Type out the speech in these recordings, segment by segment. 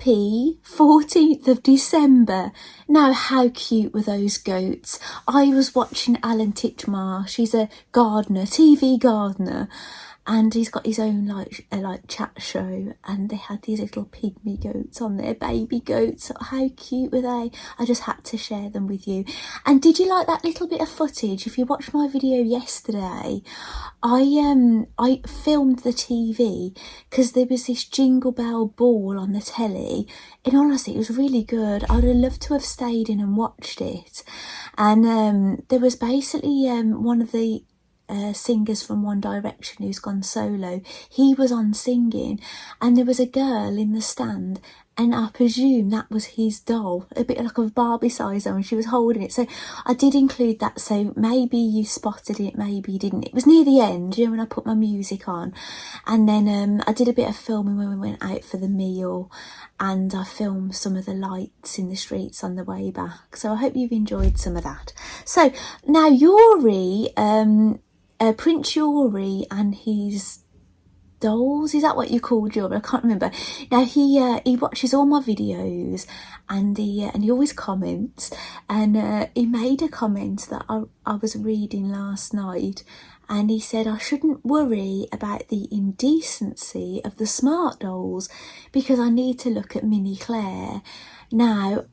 Happy 14th of December. Now, how cute were those goats? I was watching Alan Titchmarsh. He's a gardener, TV gardener, and he's got his own like chat show, and they had these little pygmy goats on there, baby goats. How cute were they? I just had to share them with you. And did you like that little bit of footage? If you watched my video yesterday, I filmed the TV because there was this Jingle Bell ball on the telly, and honestly it was really good. I'd have loved to have stayed in and watched it. And there was basically one of the singers from One Direction who's gone solo. He was on singing, and there was a girl in the stand, and I presume that was his doll, a bit like a Barbie size, and she was holding it. So I did include that, so maybe you spotted it, maybe you didn't. It was near the end, you know, when I put my music on. And then I did a bit of filming when we went out for the meal, and I filmed some of the lights in the streets on the way back. So I hope you've enjoyed some of that. So now Yuri, Prince Yuri and his dolls, is that what you called Yuri? I can't remember. Now he watches all my videos, and he always comments, and he made a comment that I was reading last night, and he said I shouldn't worry about the indecency of the smart dolls because I need to look at Minnie Claire. Now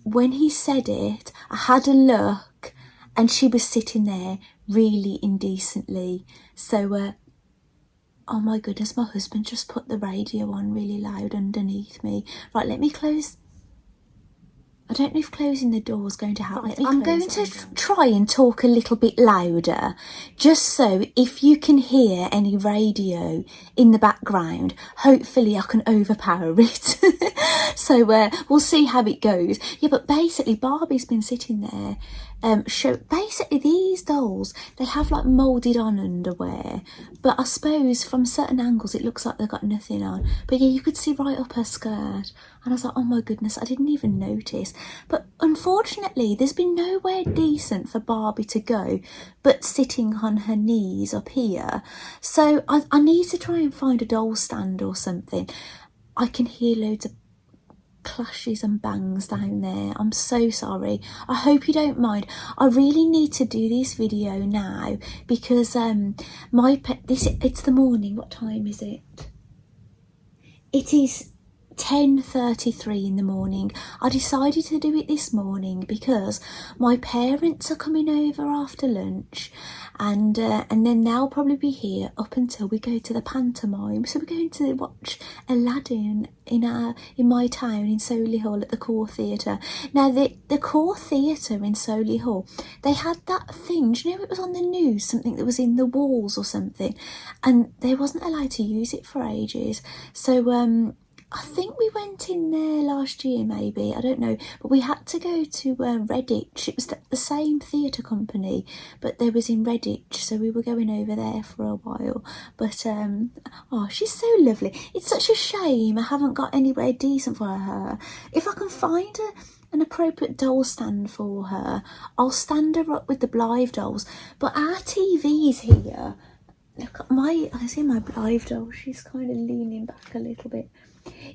when he said it, I had a look, and she was sitting there really indecently. So oh my goodness, my husband just put the radio on really loud underneath me. Right, let me close. I don't know if closing the door is going to help. I'm going to try and talk a little bit louder, just so if you can hear any radio in the background, hopefully I can overpower it. So we'll see how it goes. Yeah, but basically Barbie's been sitting there. Basically these dolls, they have like moulded on underwear, but I suppose from certain angles it looks like they've got nothing on. But yeah, you could see right up her skirt, and I was like, oh my goodness, I didn't even notice. But unfortunately there's been nowhere decent for Barbie to go but sitting on her knees up here. So I need to try and find a doll stand or something. I can hear loads of clashes and bangs down there. I'm so sorry. I hope you don't mind. I really need to do this video now because it's the morning. What time is it? It is 10:33 in the morning. I decided to do it this morning because my parents are coming over after lunch, and then they'll probably be here up until we go to the pantomime. So we're going to watch Aladdin in my town in Solihull at the Core Theatre. Now the Core Theatre in Solihull, they had that thing, do you know, it was on the news, something that was in the walls or something, and they wasn't allowed to use it for ages. So I think we went in there last year, maybe, I don't know, but we had to go to Redditch. It was the same theatre company, but they was in Redditch, so we were going over there for a while. But oh, she's so lovely. It's such a shame I haven't got anywhere decent for her. If I can find an appropriate doll stand for her, I'll stand her up with the Blythe dolls. But our TV is here. Look at I see my Blythe doll. She's kind of leaning back a little bit.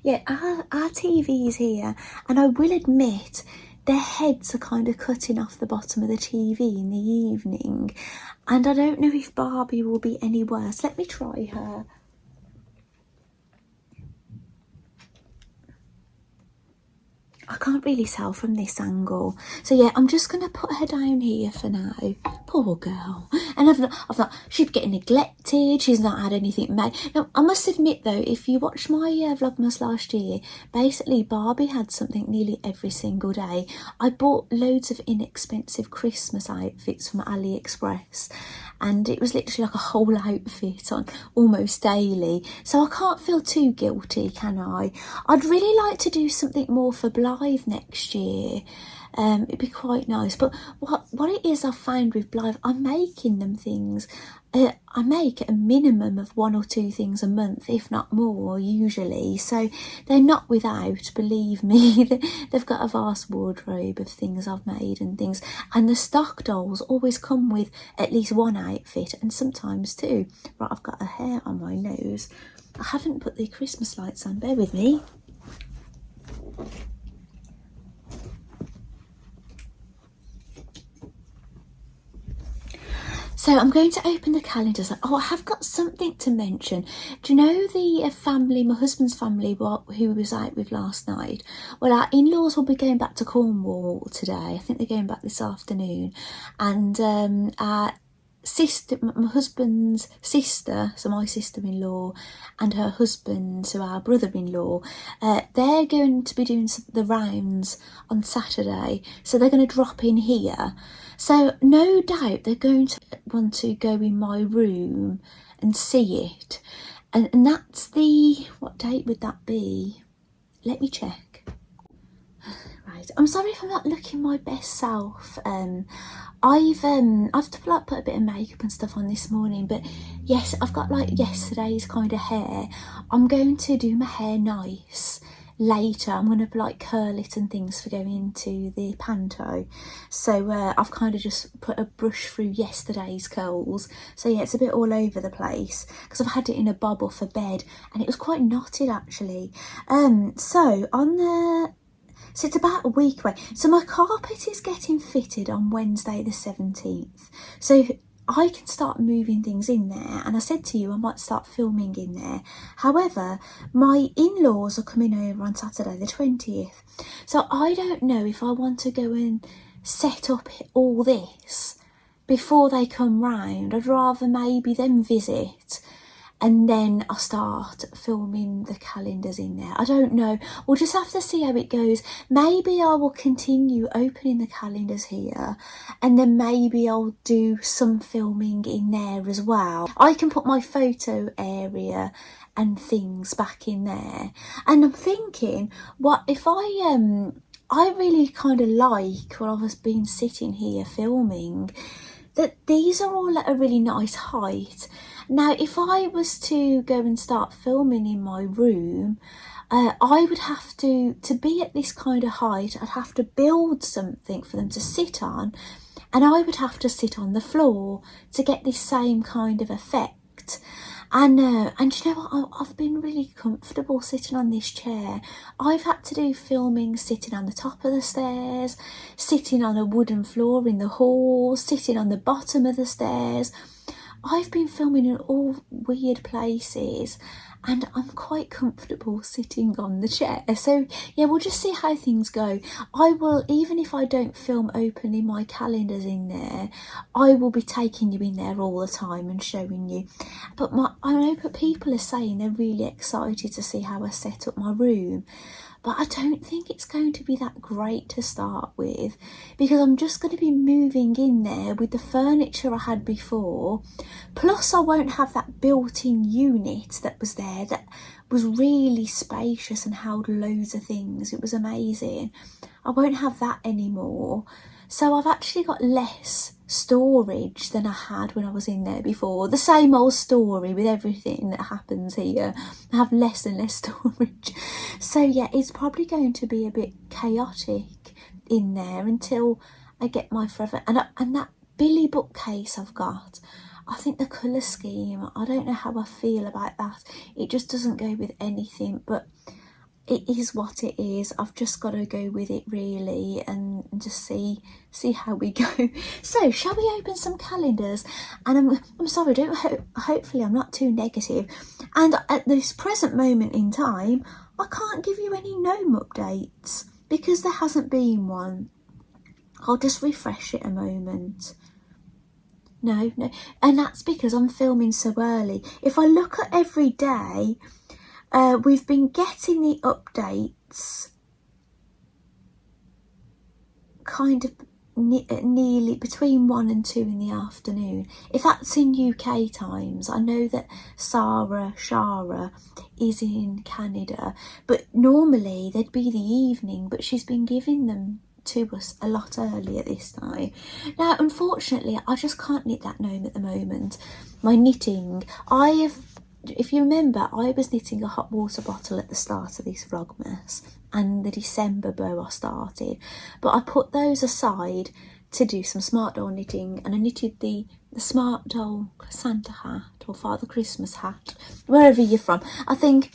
Yeah, our TV is here, and I will admit their heads are kind of cutting off the bottom of the TV in the evening, and I don't know if Barbie will be any worse. Let me try her. I can't really tell from this angle. So yeah, I'm just going to put her down here for now. Poor girl. And I've not, she's getting neglected. She's not had anything made. Now, I must admit though, if you watched my Vlogmas last year, basically Barbie had something nearly every single day. I bought loads of inexpensive Christmas outfits from AliExpress, and it was literally like a whole outfit on almost daily. So I can't feel too guilty, can I? I'd really like to do something more for Blythe next year. It'd be quite nice. But what it is I've found with Blythe, I'm making them things. I make a minimum of 1 or 2 things a month, if not more, usually. So they're not without, believe me. They've got a vast wardrobe of things I've made and things. And the stock dolls always come with at least 1 outfit, and sometimes 2. Right, I've got a hair on my nose. I haven't put the Christmas lights on. Bear with me. So I'm going to open the calendars. Oh, I have got something to mention. Do you know the family, my husband's family, who we was out with last night? Well, our in-laws will be going back to Cornwall today. I think they're going back this afternoon. And our sister, my husband's sister, so my sister-in-law, and her husband, so our brother-in-law, they're going to be doing the rounds on Saturday. So they're going to drop in here. So no doubt they're going to want to go in my room and see it. And that's what date would that be? Let me check. Right, I'm sorry if I'm not looking my best self. I've put a bit of makeup and stuff on this morning, but yes, I've got like yesterday's kind of hair. I'm going to do my hair nice later. I'm going to like curl it and things for going into the Panto. So I've kind of just put a brush through yesterday's curls. So yeah, it's a bit all over the place because I've had it in a bob off a bed and it was quite knotted actually. So it's about a week away. So my carpet is getting fitted on Wednesday the 17th. So I can start moving things in there. And I said to you, I might start filming in there. However, my in-laws are coming over on Saturday the 20th. So I don't know if I want to go and set up all this before they come round. I'd rather maybe them visit and then I'll start filming the calendars in there. I don't know. We'll just have to see how it goes. Maybe I will continue opening the calendars here and then maybe I'll do some filming in there as well. I can put my photo area and things back in there. And I'm thinking, what if I really kind of like when I was been sitting here filming, that these are all at a really nice height. Now, if I was to go and start filming in my room, I would have to be at this kind of height, I'd have to build something for them to sit on, and I would have to sit on the floor to get this same kind of effect. And you know what, I've been really comfortable sitting on this chair. I've had to do filming sitting on the top of the stairs, sitting on a wooden floor in the hall, sitting on the bottom of the stairs. I've been filming in all weird places and I'm quite comfortable sitting on the chair. So yeah, we'll just see how things go. I will, even if I don't film opening my calendars in there, I will be taking you in there all the time and showing you. But I know that people are saying they're really excited to see how I set up my room. But I don't think it's going to be that great to start with because I'm just going to be moving in there with the furniture I had before. Plus I won't have that built-in unit that was there that was really spacious and held loads of things. It was amazing. I won't have that anymore. So I've actually got less storage than I had when I was in there before. The same old story with everything that happens here. I have less and less storage. So yeah, it's probably going to be a bit chaotic in there until I get my forever. And that Billy bookcase I've got, I think the colour scheme, I don't know how I feel about that. It just doesn't go with anything, but it is what it is. I've just got to go with it really and just see how we go. So shall we open some calendars? And I'm sorry, hopefully I'm not too negative. And at this present moment in time, I can't give you any gnome updates because there hasn't been one. I'll just refresh it a moment. No, and that's because I'm filming so early. If I look at every day, we've been getting the updates kind of nearly between 1 and 2 in the afternoon. If that's in UK times, I know that Shara is in Canada, but normally they'd be the evening, but she's been giving them to us a lot earlier this time. Now, unfortunately, I just can't knit that gnome at the moment. My knitting, if you remember, I was knitting a hot water bottle at the start of this Vlogmas and the December bow I started, but I put those aside to do some Smart Doll knitting, and I knitted the Smart Doll Santa hat or Father Christmas hat, wherever you're from. I think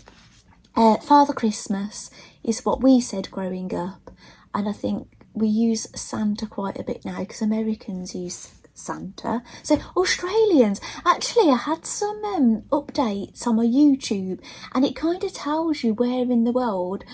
Father Christmas is what we said growing up, and I think we use Santa quite a bit now because Americans use Santa. So Australians, actually I had some updates on my YouTube, and it kind of tells you where in the world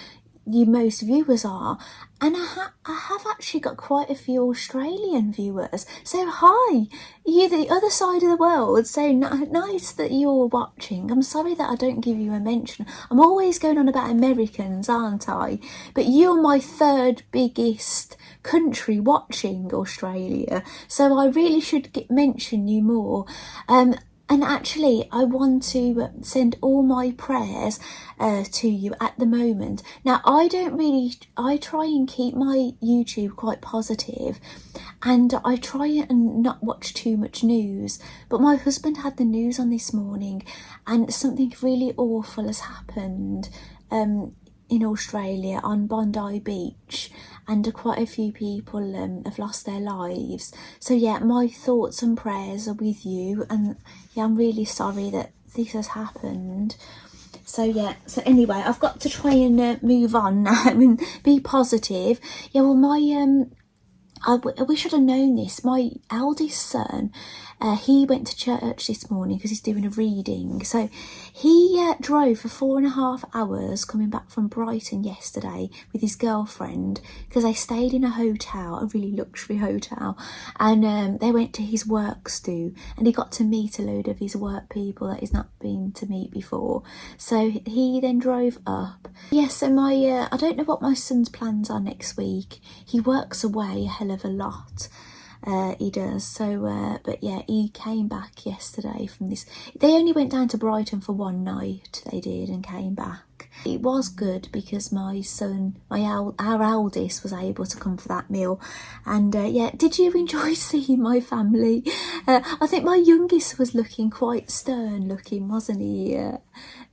your most viewers are, and I have actually got quite a few Australian viewers. So hi, you the other side of the world. So nice that you're watching. I'm sorry that I don't give you a mention. I'm always going on about Americans, aren't I? But you're my third biggest country watching, Australia, so I really should mention you more. And actually, I want to send all my prayers to you at the moment. Now, I try and keep my YouTube quite positive, and I try and not watch too much news. But my husband had the news on this morning, and something really awful has happened in Australia on Bondi Beach, and quite a few people have lost their lives. So yeah, my thoughts and prayers are with you, and yeah, I'm really sorry that this has happened. So yeah, so anyway, I've got to try and move on now and be positive. Yeah, well, I wish I'd have known this. My eldest son, he went to church this morning because he's doing a reading. So he drove for 4.5 hours coming back from Brighton yesterday with his girlfriend, because they stayed in a hotel, a really luxury hotel, and they went to his works do, and he got to meet a load of his work people that he's not been to meet before. So he then drove up. Yeah, so I don't know what my son's plans are next week. He works away a hell of a lot. He does. So but yeah, he came back yesterday from this. They only went down to Brighton for one night, they did, and came back. It was good because my son, our eldest, was able to come for that meal. And yeah, did you enjoy seeing my family? I think my youngest was looking quite stern looking, wasn't he,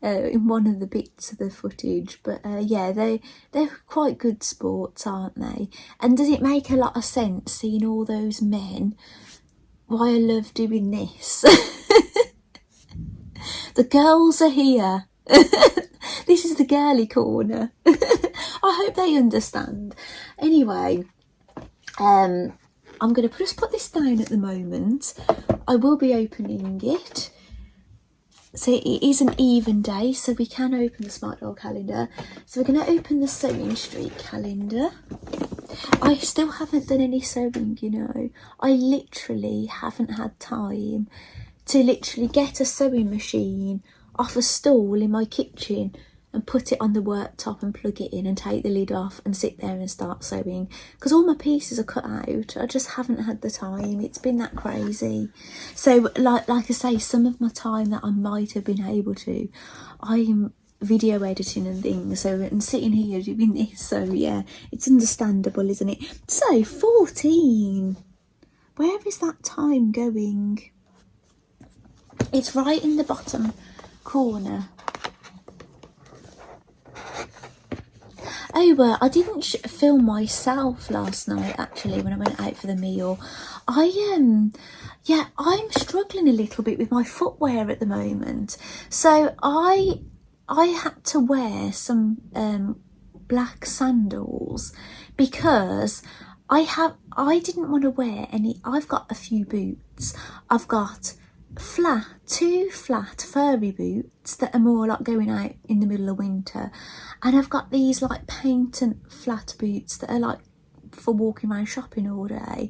in one of the bits of the footage. But yeah, they're quite good sports, aren't they? And does it make a lot of sense seeing all those men? Why I love doing this. The girls are here. This is the girly corner. I hope they understand. Anyway, I'm going to just put this down at the moment. I will be opening it. So it is an even day, so we can open the Smart Doll calendar. So we're going to open the Sewing Street calendar. I still haven't done any sewing, you know. I literally haven't had time to literally get a sewing machine off a stool in my kitchen and put it on the worktop and plug it in and take the lid off and sit there and start sewing, because all my pieces are cut out. I just haven't had the time. It's been that crazy. So like I say, some of my time that I might have been able to, I'm video editing and things, so and sitting here doing this. So yeah, it's understandable, isn't it? So 14, where is that time going? It's right in the bottom corner. Oh, I didn't film myself last night, actually, when I went out for the meal. Yeah, I'm struggling a little bit with my footwear at the moment. So I had to wear some black sandals because I didn't want to wear any. I've got a few boots. I've got two flat furry boots that are more like going out in the middle of winter, and I've got these like patent flat boots that are like for walking around shopping all day.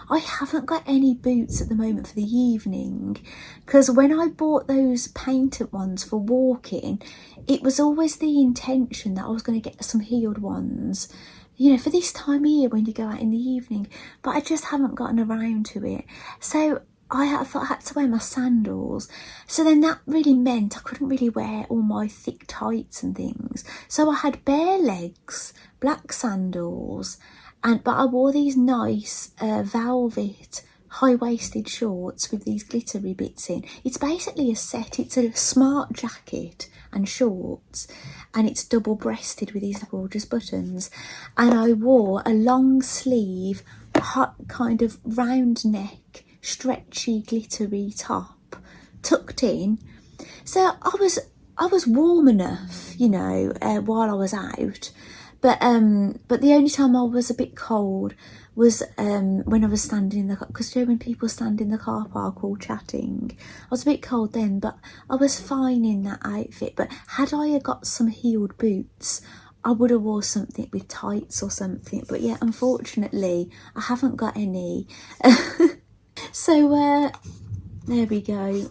I haven't got any boots at the moment for the evening, because when I bought those painted ones for walking, it was always the intention that I was going to get some heeled ones, you know, for this time of year when you go out in the evening, but I just haven't gotten around to it. So I had to wear my sandals. So then that really meant I couldn't really wear all my thick tights and things. So I had bare legs, black sandals, but I wore these nice velvet high-waisted shorts with these glittery bits in. It's basically a set. It's a smart jacket and shorts, and it's double-breasted with these gorgeous buttons. And I wore a long sleeve, hot kind of round neck, stretchy glittery top tucked in. So I was I was warm enough, you know, while I was out. But the only time I was a bit cold was when I was standing in the car, because you know when people stand in the car park all chatting, I was a bit cold then, but I was fine in that outfit. But had I got some heeled boots, I would have wore something with tights or something. But yeah, unfortunately, I haven't got any. So there we go.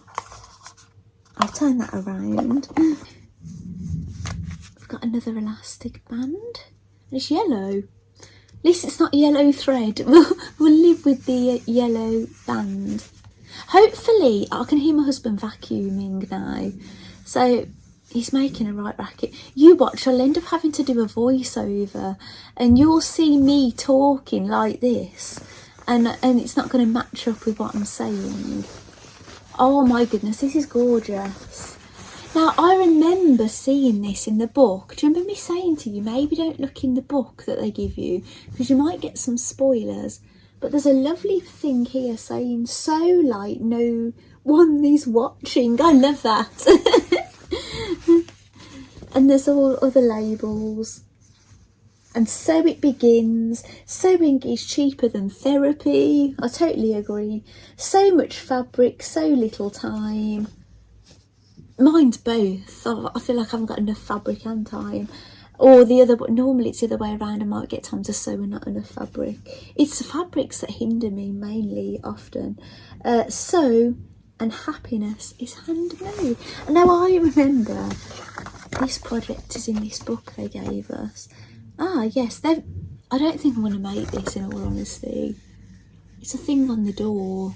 I'll turn that around. We've got another elastic band. It's yellow. At least it's not yellow thread. We'll live with the yellow band. Hopefully, I can hear my husband vacuuming now. So he's making a right racket. You watch, I'll end up having to do a voiceover and you'll see me talking like this. And it's not going to match up with what I'm saying. Oh my goodness, this is gorgeous. Now, I remember seeing this in the book. Do you remember me saying to you, maybe don't look in the book that they give you, because you might get some spoilers. But there's a lovely thing here saying, so light, no one is watching. I love that. And there's all other labels. And so it begins. Sewing is cheaper than therapy. I totally agree. So much fabric, so little time. Mine's both. I feel like I haven't got enough fabric and time. Or the other, normally it's the other way around. I might get time to sew and not enough fabric. It's the fabrics that hinder me mainly, often. Sew and happiness is handmade. And now I remember this project is in this book they gave us. Ah, yes, I don't think I'm going to make this, in all honesty. It's a thing on the door.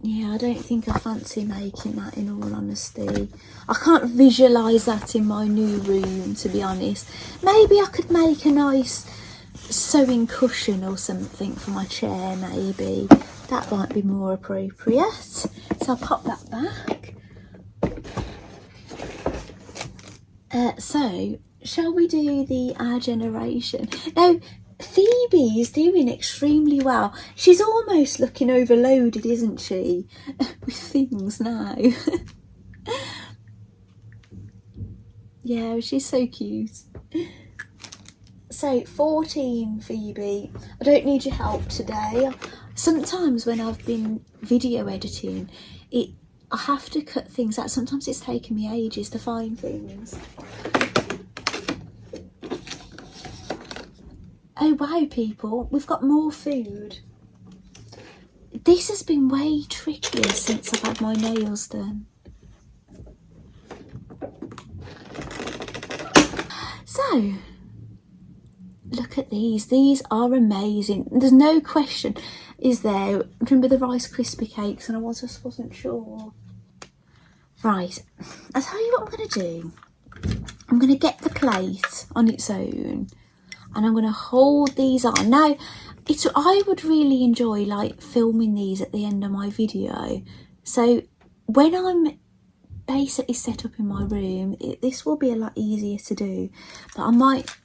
Yeah, I don't think I fancy making that, in all honesty. I can't visualise that in my new room, to be honest. Maybe I could make a nice sewing cushion or something for my chair, maybe. That might be more appropriate. So I'll pop that back. So, shall we do Our Generation? Now, Phoebe is doing extremely well. She's almost looking overloaded, isn't she? With things now. Yeah, she's so cute. So, 14, Phoebe. I don't need your help today. Sometimes when I've been video editing, I have to cut things out. Sometimes it's taken me ages to find things. Oh wow, people, we've got more food. This has been way trickier since I've had my nails done. So, look at these. These are amazing. There's no question, is there? Remember the Rice Krispie cakes? And I just wasn't sure. Right, I'll tell you what I'm going to do. I'm going to get the plate on its own. And I'm going to hold these on. Now, I would really enjoy like filming these at the end of my video. So when I'm basically set up in my room, this will be a lot easier to do. But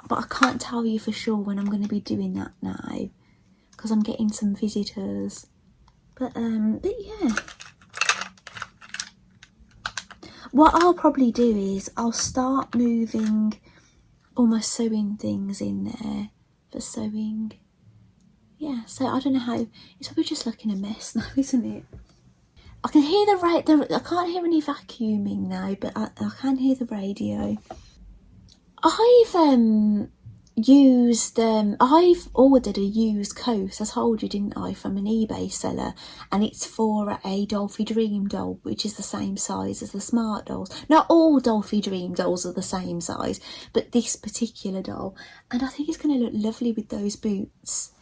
I can't tell you for sure when I'm going to be doing that now, because I'm getting some visitors. But yeah. What I'll probably do is I'll start moving all my sewing things in there for sewing. Yeah, so I don't know how, it's probably just looking a mess now, isn't it? I can hear I can't hear any vacuuming now, but I can hear the radio. I've ordered a used coat, I told you, didn't I, from an eBay seller, and it's for a Dolphy Dream doll, which is the same size as the Smart dolls. Not all Dolphy Dream dolls are the same size, but this particular doll, and I think it's going to look lovely with those boots.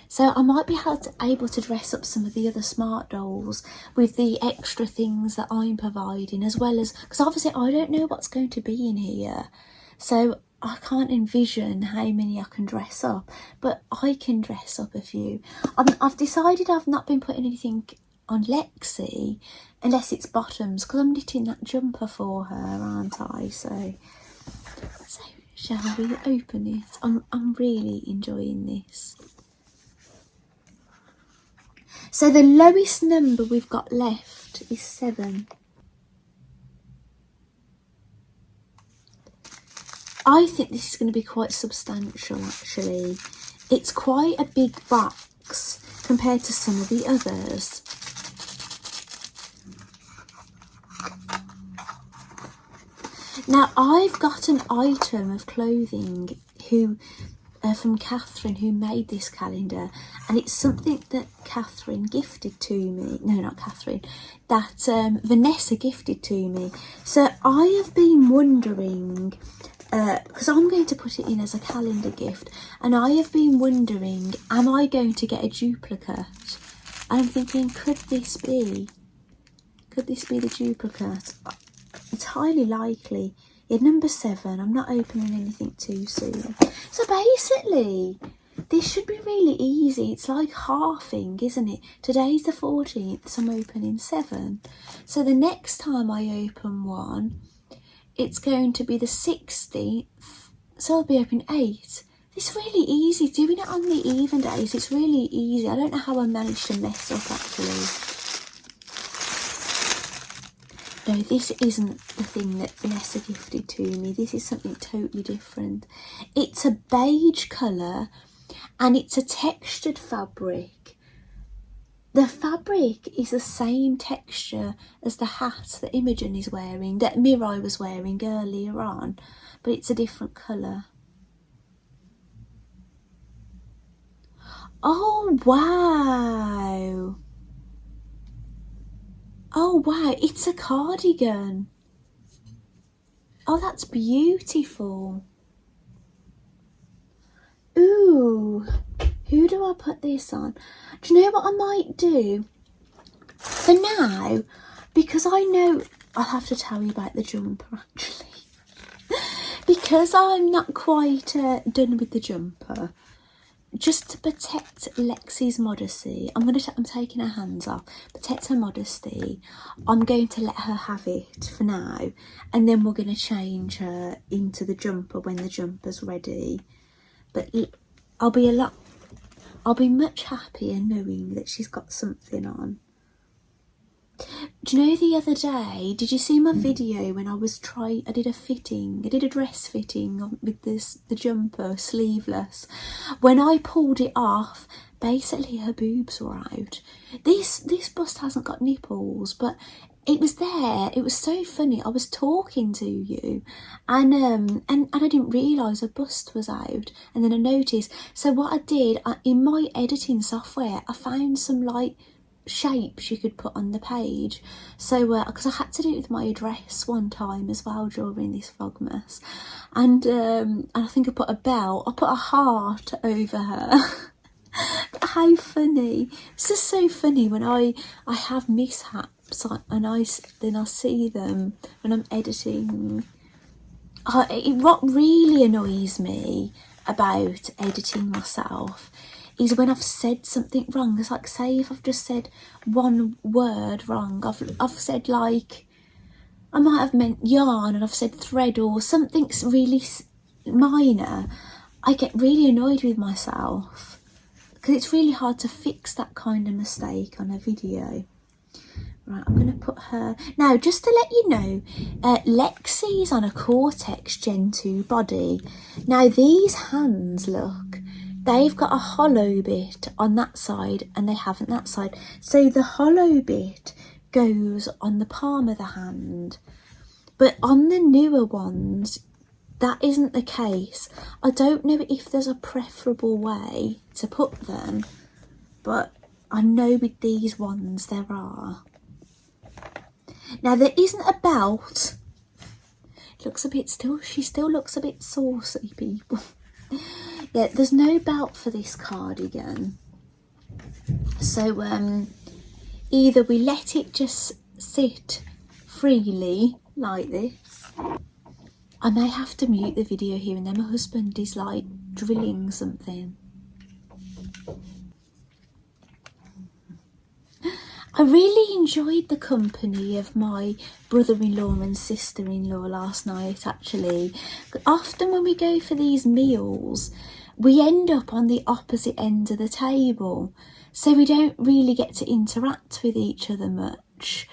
So I might be able to dress up some of the other Smart dolls with the extra things that I'm providing, as well as, because obviously I don't know what's going to be in here, so I can't envision how many I can dress up, but I can dress up a few. I've decided I've not been putting anything on Lexi unless it's bottoms, because I'm knitting that jumper for her, aren't I? So shall we open it? I'm really enjoying this. So the lowest number we've got left is 7. I think this is going to be quite substantial actually. It's quite a big box compared to some of the others. Now I've got an item of clothing from Catherine, who made this calendar, and it's something that Catherine gifted to me. No, not Catherine, that Vanessa gifted to me. So I have been wondering, because I'm going to put it in as a calendar gift, and I have been wondering, am I going to get a duplicate? And I'm thinking, could this be the duplicate? It's highly likely. Yeah, number 7. I'm not opening anything too soon. So basically, this should be really easy. It's like halving, isn't it? Today's the 14th, so I'm opening 7. So the next time I open one, it's going to be the 16th. So I'll be opening 8. It's really easy. Doing it on the even days, it's really easy. I don't know how I managed to mess up actually. No, this isn't the thing that Vanessa gifted to me. This is something totally different. It's a beige colour and it's a textured fabric. The fabric is the same texture as the hat that Imogen is wearing, that Mirai was wearing earlier on, but it's a different colour. Oh, wow. Oh wow, it's a cardigan. Oh, that's beautiful. Ooh, who do I put this on? Do you know what I might do? For now, because I know I'll have to tell you about the jumper actually. Because I'm not quite done with the jumper. Just to protect Lexi's modesty, I'm taking her hands off. Protect her modesty. I'm going to let her have it for now, and then we're going to change her into the jumper when the jumper's ready. But I'll be much happier knowing that she's got something on. Do you know the other day, did you see my video when I did a dress fitting with the jumper, sleeveless. When I pulled it off, basically her boobs were out. This bust hasn't got nipples, but it was there. It was so funny. I was talking to you and I didn't realise her bust was out, and then I noticed. So what I did, in my editing software, I found some like shapes you could put on the page, so because I had to do it with my address one time as well during this vlogmas, and I think I put a heart over her. How funny. It's just so funny when I have mishaps and I see them when I'm editing. What really annoys me about editing myself is when I've said something wrong. It's like, say if I've just said one word wrong, I've said like, I might have meant yarn and I've said thread or something's really minor. I get really annoyed with myself because it's really hard to fix that kind of mistake on a video. Right, I'm going to put her... Now, just to let you know, Lexi's on a Cortex Gen 2 body. Now, these hands, look, they've got a hollow bit on that side and they haven't that side. So the hollow bit goes on the palm of the hand. But on the newer ones, that isn't the case. I don't know if there's a preferable way to put them, but I know with these ones there are. Now there isn't a belt. It looks a bit she still looks a bit saucy, people. Yeah, there's no belt for this cardigan. So either we let it just sit freely like this. I may have to mute the video here and then. My husband is like drilling something. I really enjoyed the company of my brother-in-law and sister-in-law last night, actually. Often when we go for these meals, we end up on the opposite end of the table, so we don't really get to interact with each other much.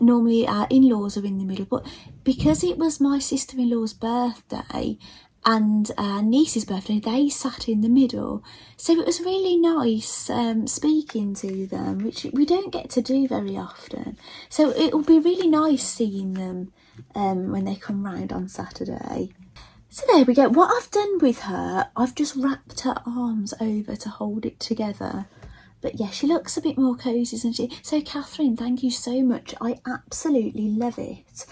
Normally our in-laws are in the middle, but because it was my sister-in-law's birthday and our niece's birthday, they sat in the middle. So it was really nice speaking to them, which we don't get to do very often. So it will be really nice seeing them when they come round on Saturday. So there we go. What I've done with her, I've just wrapped her arms over to hold it together. But yeah, she looks a bit more cosy, doesn't she? So Catherine, thank you so much. I absolutely love it.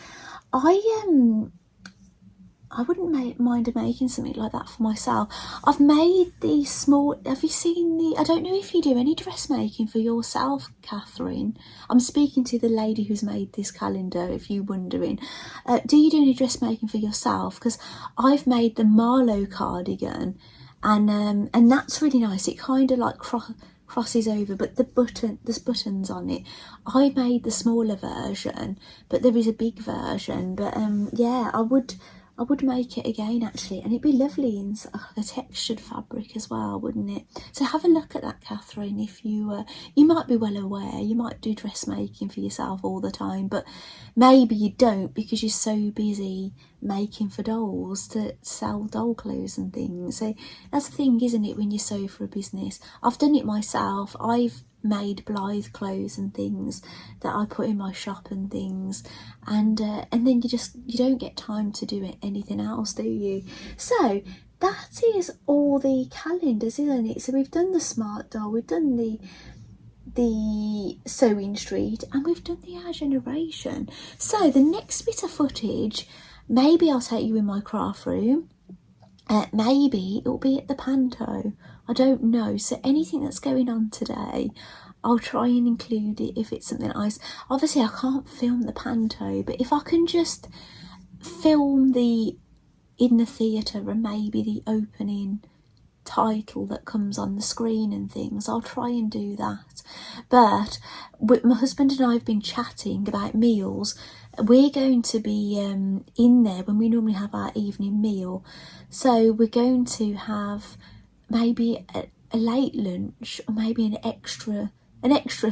I wouldn't mind making something like that for myself. I've made these small... Have you seen the... I don't know if you do any dressmaking for yourself, Catherine. I'm speaking to the lady who's made this calendar, if you're wondering. Do you do any dressmaking for yourself? Because I've made the Marlowe cardigan, and that's really nice. It kind of like crosses over, but there's buttons on it. I made the smaller version, but there is a big version. But yeah, I would make it again actually, and it'd be lovely in a textured fabric as well, wouldn't it? So have a look at that, Catherine. If you might be well aware, you might do dressmaking for yourself all the time, but maybe you don't because you're so busy making for dolls to sell doll clothes and things. So that's the thing, isn't it, when you sew for a business? I've done it myself. I've made Blythe clothes and things that I put in my shop and things, and then you don't get time to do anything else, do you? So that is all the calendars, isn't it? So we've done the smart doll, we've done the sewing street, and we've done the Our Generation. So the next bit of footage, maybe I'll take you in my craft room. Maybe it'll be at the Panto. I don't know. So anything that's going on today, I'll try and include it if it's something nice. Obviously, I can't film the Panto, but if I can just film in the theatre and maybe the opening title that comes on the screen and things, I'll try and do that. But my husband and I have been chatting about meals. We're going to be in there when we normally have our evening meal, so we're going to have maybe a late lunch, or maybe an extra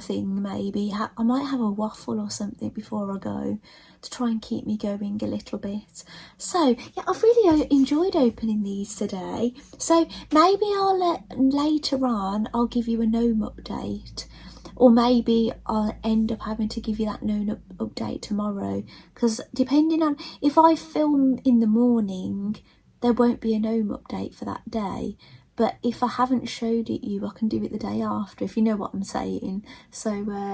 thing. Maybe I might have a waffle or something before I go, to try and keep me going a little bit. So yeah, I've really enjoyed opening these today. So maybe I'll later on I'll give you a gnome update, or maybe I'll end up having to give you that gnome update tomorrow, because depending on if I film in the morning, there won't be a gnome update for that day. But if I haven't showed it you, I can do it the day after, if you know what I'm saying. So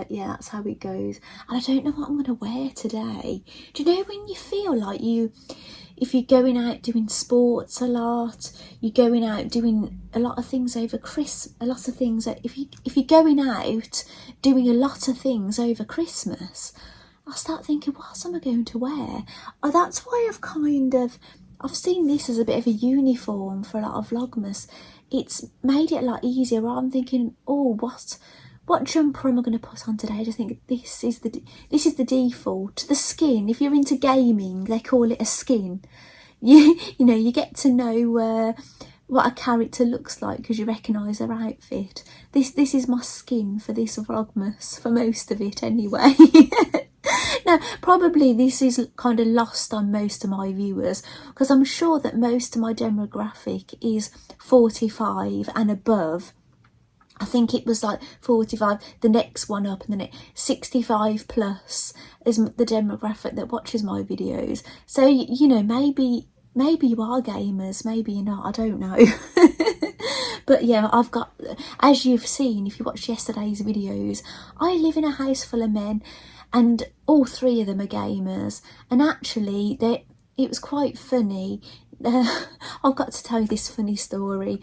yeah, that's how it goes. And I don't know what I'm going to wear today. Do you know when you feel like if you're going out doing sports a lot, you're going out doing a lot of things over if you're going out doing a lot of things over Christmas, I start thinking, what am I going to wear? Oh, that's why I've seen this as a bit of a uniform for a lot of Vlogmas. It's made it a lot easier. I'm thinking, oh, what jumper am I going to put on today? I just think this is the default. The skin, if you're into gaming, they call it a skin. You know, you get to know what a character looks like because you recognise their outfit. This is my skin for this Vlogmas, for most of it anyway. Now, probably this is kind of lost on most of my viewers, because I'm sure that most of my demographic is 45 and above. I think it was like 45, the next one up, and then 65 plus is the demographic that watches my videos. So, you know, maybe you are gamers, maybe you're not, I don't know. But yeah, I've got, as you've seen, if you watched yesterday's videos, I live in a house full of men, and all three of them are gamers. And actually, it was quite funny. I've got to tell you this funny story.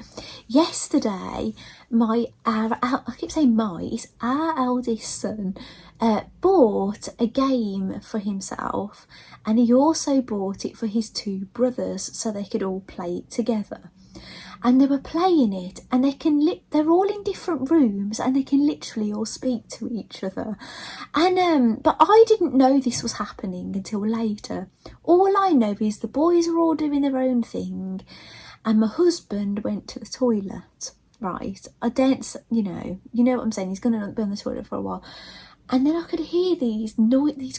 Yesterday, I keep saying it's our eldest son, bought a game for himself, and he also bought it for his two brothers so they could all play it together. And they were playing it, and they're all in different rooms, and they can literally all speak to each other. And but I didn't know this was happening until later. All I know is the boys are all doing their own thing, and my husband went to the toilet. Right, I don't, you know what I'm saying. He's going to be on the toilet for a while. And then I could hear these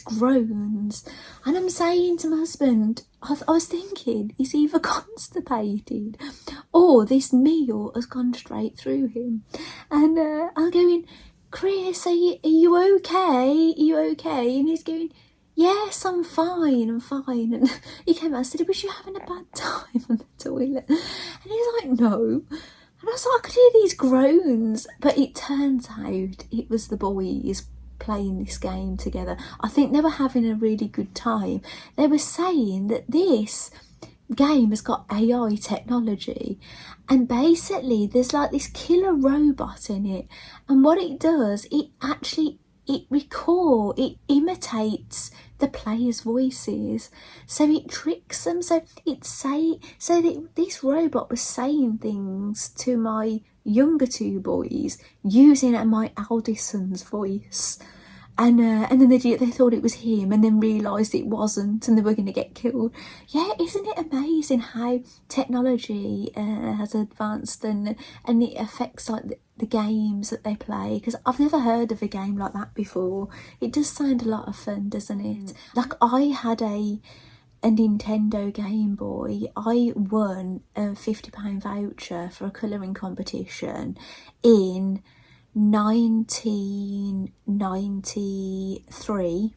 groans, and I'm saying to my husband, I was thinking, he's either constipated or this meal has gone straight through him. And I'm going, Chris, are you okay? Are you okay? And he's going, yes, I'm fine. And he came out and said, was you having a bad time on the toilet? And he's like, no. And I was like, I could hear these groans. But it turns out it was the boys playing this game together. I think they were having a really good time. They were saying that this game has got AI technology, and basically there's like this killer robot in it, and what it does, it imitates the players' voices, so it tricks them. So this robot was saying things to my younger two boys using my eldest son's voice, and then they thought it was him, and then realised it wasn't, and they were going to get killed. Yeah, isn't it amazing how technology has advanced, and it affects like the games that they play? Because I've never heard of a game like that before. It does sound a lot of fun, doesn't it? Like, I had a Nintendo Game Boy. I won a £50 voucher for a colouring competition in 1993.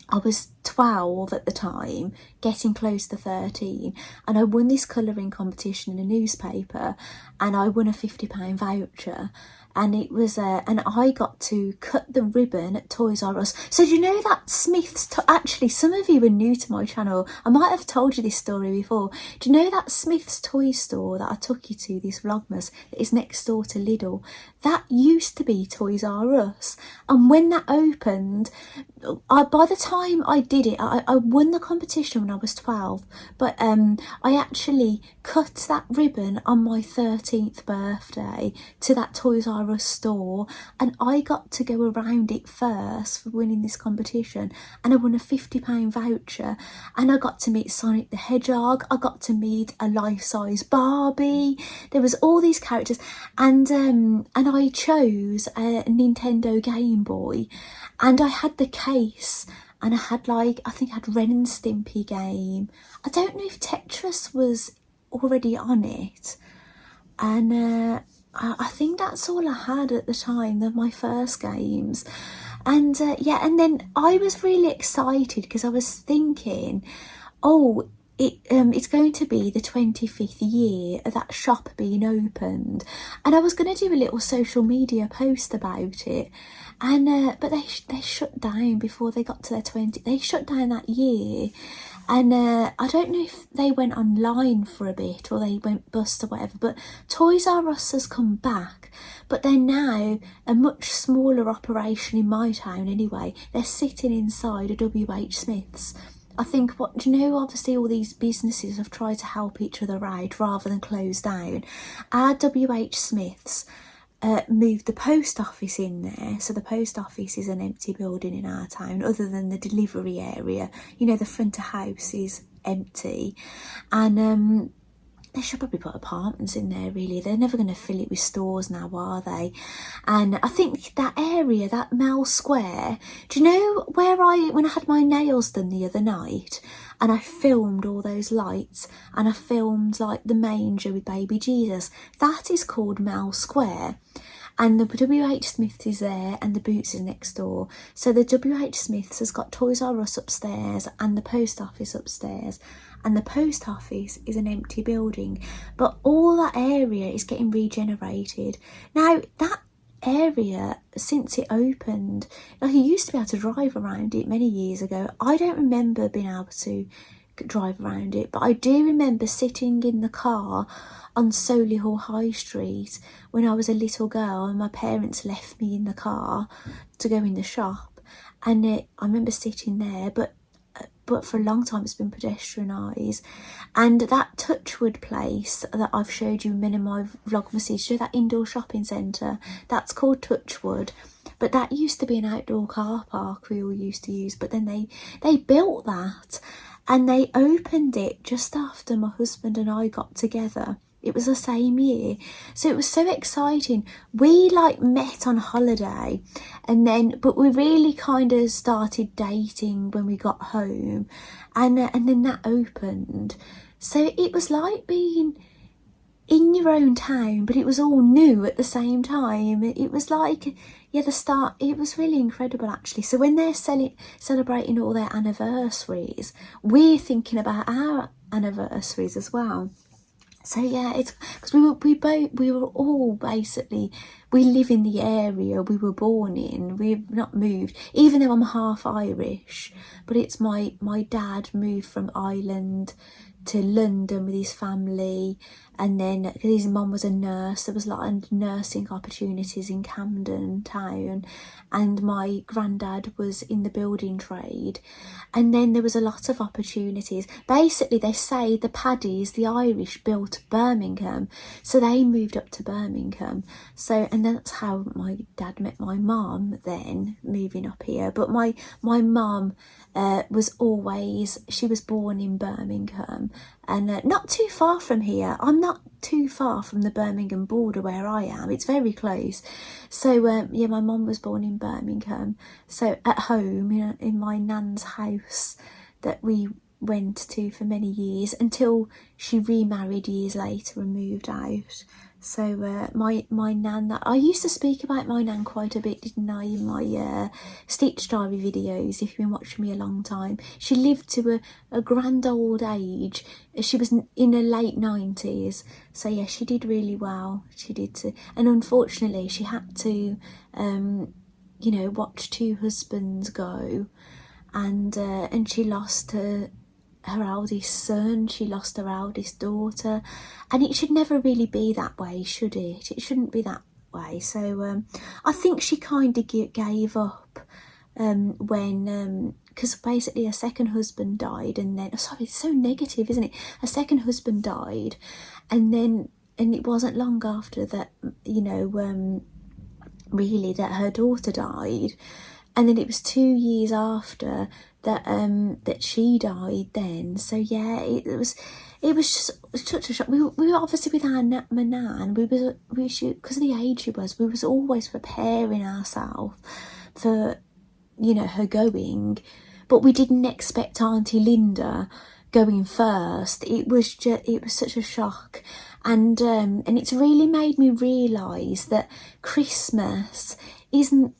I was 12 at the time, getting close to 13, and I won this colouring competition in a newspaper, and I won a £50 voucher. And it was and I got to cut the ribbon at Toys R Us. So do you know that Smith's, actually some of you are new to my channel, I might have told you this story before. Do you know that Smith's toy store that I took you to, this Vlogmas, that is next door to Lidl? That used to be Toys R Us. And when that opened, by the time I did it, I won the competition when I was 12, but I actually cut that ribbon on my 13th birthday to that Toys R Us store, and I got to go around it first for winning this competition, and I won a £50 voucher, and I got to meet Sonic the Hedgehog, I got to meet a life-size Barbie, there was all these characters, and I chose a Nintendo Game Boy, and I had the case, and I had I think I had Ren and Stimpy game. I don't know if Tetris was already on it, and I think that's all I had at the time. They're my first games, and yeah, and then I was really excited because I was thinking, oh, it's going to be the 25th year of that shop being opened, and I was going to do a little social media post about it, and but they shut down before they got to their 20. They shut down that year, and I don't know if they went online for a bit or they went bust or whatever, but Toys R Us has come back, but they're now a much smaller operation in my town anyway. They're sitting inside a WH Smith's. I think, do you know, obviously all these businesses have tried to help each other out rather than close down. Our WH Smith's moved the post office in there, so the post office is an empty building in our town other than the delivery area. You know, the front of house is empty, and they should probably put apartments in there, really. They're never going to fill it with stores now, are they? And I think that area, that Mel Square, do you know where when I had my nails done the other night, and I filmed all those lights, and I filmed like the manger with baby Jesus, that is called Mel Square. And the WH Smith's is there, and the Boots is next door. So the WH Smith's has got Toys R Us upstairs and the post office upstairs, and the post office is an empty building, but all that area is getting regenerated. Now, that area, since it opened, like, you used to be able to drive around it many years ago. I don't remember being able to drive around it, but I do remember sitting in the car on Solihull High Street when I was a little girl, and my parents left me in the car to go in the shop, and I remember sitting there, but for a long time it's been pedestrianised. And that Touchwood place that I've showed you in many of my vlogmases, show that indoor shopping centre, that's called Touchwood, but that used to be an outdoor car park we all used to use, but then they built that, and they opened it just after my husband and I got together. It was the same year. So it was so exciting. We like met on holiday, and then, but we really kind of started dating when we got home, and then that opened. So it was like being in your own town, but it was all new at the same time. It was like, yeah, the start, it was really incredible actually. So when they're celebrating all their anniversaries, we're thinking about our anniversaries as well. So yeah, it's because we were all basically, we live in the area we were born in. We've not moved, even though I'm half Irish, but it's my dad moved from Ireland to London with his family, and then his mum was a nurse, there was a lot of nursing opportunities in Camden town, and my granddad was in the building trade, and then there was a lot of opportunities. Basically they say the Paddies, the Irish, built Birmingham, so they moved up to Birmingham. So, and that's how my dad met my mum then, moving up here. But my mum was always, she was born in Birmingham, and not too far from here. I'm not too far from the Birmingham border where I am, it's very close. So yeah, my mum was born in Birmingham, so at home, you know, in my nan's house that we went to for many years until she remarried years later and moved out. So my nan, that I used to speak about my nan quite a bit, didn't I, in my Stitch Diary videos, if you've been watching me a long time. She lived to a grand old age. She was in her late 90s, so yeah, she did really well. She did too. And unfortunately she had to you know, watch two husbands go, and she lost her eldest son, she lost her eldest daughter, and it should never really be that way, should it? It shouldn't be that way. So I think she kind of gave up when because basically her second husband died, and then, sorry, it's so negative, isn't it? Her second husband died, and it wasn't long after that, you know, really, that her daughter died, and then it was 2 years after that that she died then. So yeah, it was just such a shock. We were obviously with our my nan, we should, because of the age she was, we was always preparing ourselves for, you know, her going, but we didn't expect Auntie Linda going first. It was such a shock, and it's really made me realise that Christmas isn't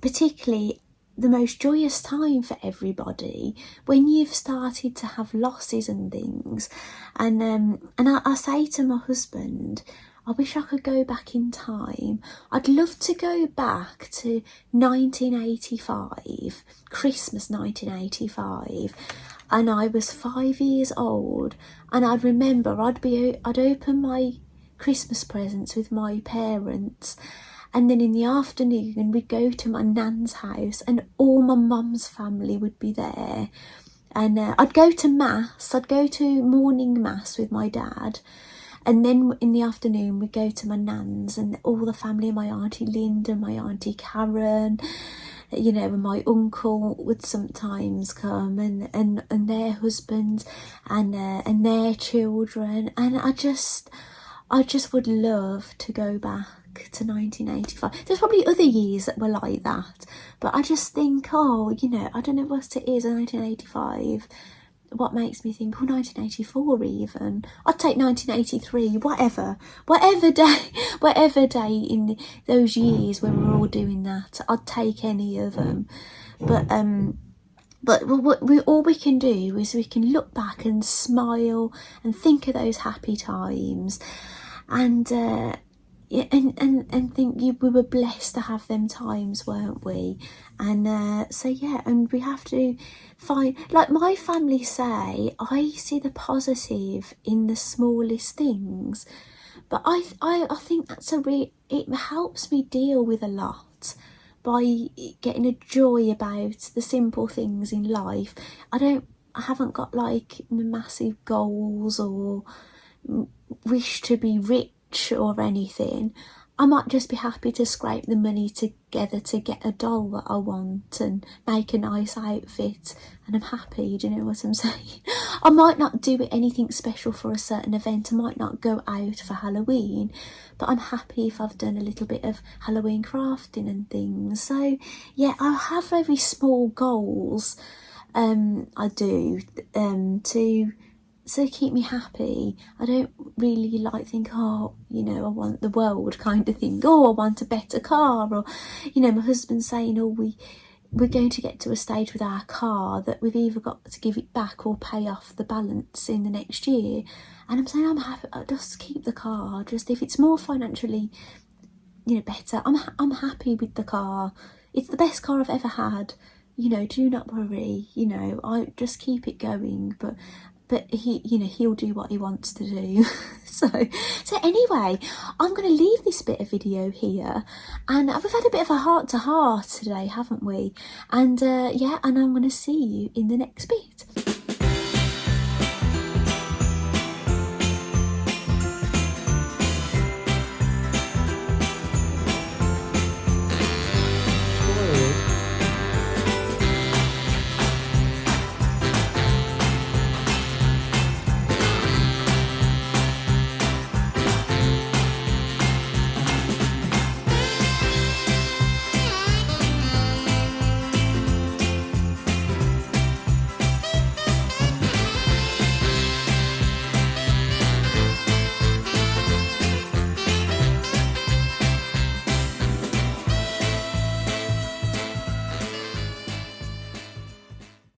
particularly the most joyous time for everybody when you've started to have losses and things. And I say to my husband, I wish I could go back in time. I'd love to go back to 1985, Christmas 1985, and I was 5 years old, and I'd remember I'd open my Christmas presents with my parents, and then in the afternoon we'd go to my nan's house and all my mum's family would be there, and I'd go to mass, I'd go to morning mass with my dad, and then in the afternoon we'd go to my nan's and all the family, my Auntie Linda, my Auntie Karen, you know, and my uncle would sometimes come, and their husbands, and their children, and I just would love to go back to 1985. There's probably other years that were like that, but I just think, oh, you know, I don't know what it is in 1985, what makes me think, oh, 1984 even. I'd take 1983, whatever day in those years when we were all doing that, I'd take any of them. But all we can do is we can look back and smile and think of those happy times, and think we were blessed to have them times, weren't we? And so yeah, and we have to find, like my family say, I see the positive in the smallest things, but I think that's it helps me deal with a lot by getting a joy about the simple things in life. I haven't got like massive goals or wish to be rich or anything. I might just be happy to scrape the money together to get a doll that I want and make a nice outfit, and I'm happy. Do you know what I'm saying? I might not do anything special for a certain event. I might not go out for Halloween, but I'm happy if I've done a little bit of Halloween crafting and things. So yeah, I have very small goals. I do to keep me happy. I don't really like think, oh, you know, I want the world kind of thing. Oh, I want a better car, or, you know, my husband's saying, oh, we're going to get to a stage with our car that we've either got to give it back or pay off the balance in the next year. And I'm saying I'm happy. I'll just keep the car. Just if it's more financially, you know, better, I'm happy with the car. It's the best car I've ever had. You know, do not worry. You know, I just keep it going. But he, you know, he'll do what he wants to do. so anyway, I'm going to leave this bit of video here, and we've had a bit of a heart to heart today, haven't we? And yeah, and I'm going to see you in the next bit.